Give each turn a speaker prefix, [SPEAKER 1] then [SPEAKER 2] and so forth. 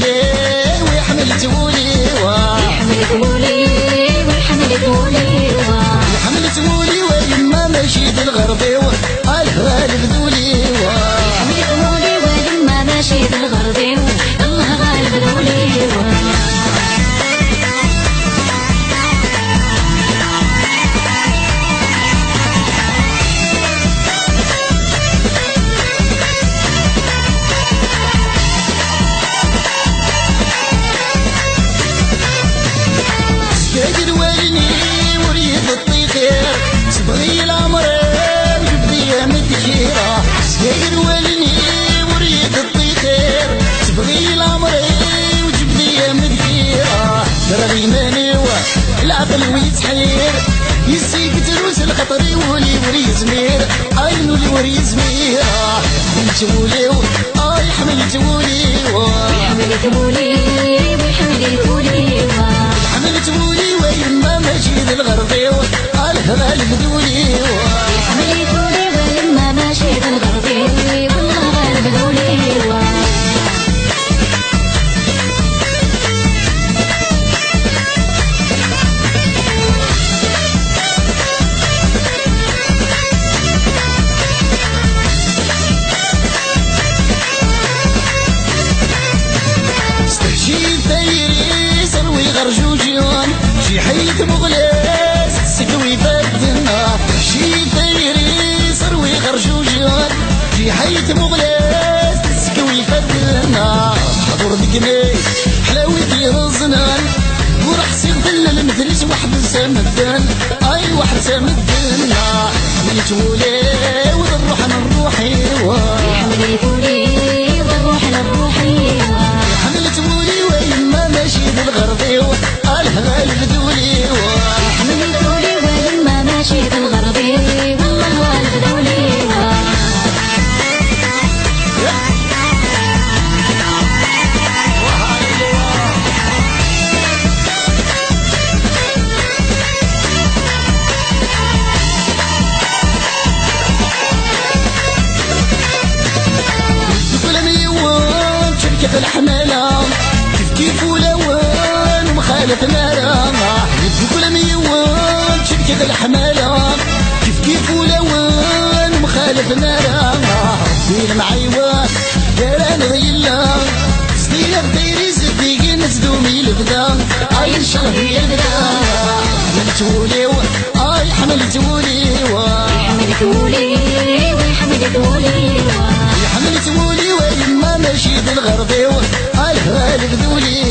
[SPEAKER 1] تولي وحملتولي حملتولي ويما مشيت الغربي الغالب ذولي
[SPEAKER 2] حملتولي ويما مشيت الغربي الله غالب ذولي
[SPEAKER 1] سكاكر والني وريد الطيخير تبغي العمر وجبدي مدخيرة سكاكر والني وريد الطيخير تبغي العمر وجبدي مدخيرة درغي مانيوة العقل ويتحير يسيك تروس الخطر يولي وري زمير عينو لي وري زميرة حملتولي حملتولي حملتولي ويما مشيت الغربي الغالب ذولي
[SPEAKER 2] حملتولي ويما مشيت الغربي والله غالب ذولي
[SPEAKER 1] استهشي ثيري سروي غرجوجيون شي حيت مغلس سكوي فدنا شي ثيري سروي غرجوجيون شي حيت مغلس سكوي فدنا حضور دقمي حلاوتي رزنان وراح سيغفل المثلش واحد سامدن اي واحد سامدن حملتولي وضروح من روحي
[SPEAKER 2] حملتولي وضروح لروحي
[SPEAKER 1] حملتولي ويما مشيت الغربي الغالب ذولي
[SPEAKER 2] حملتولي ويما مشيت الغربي والله غالب ذولي
[SPEAKER 1] كل ميوان شركة الحمالة كيف ولوان ومخالف نارا كل ميوان شركة الحمالة كيف ولوان ومخالف نارا ربي المعيوان داران غيلا سنين غديري صديقي نزدومي البدا اي الشهرية البدا حملتولي حملتولي
[SPEAKER 2] حملتولي
[SPEAKER 1] حملتولي ويما مشيت الغربي الغالب ذولي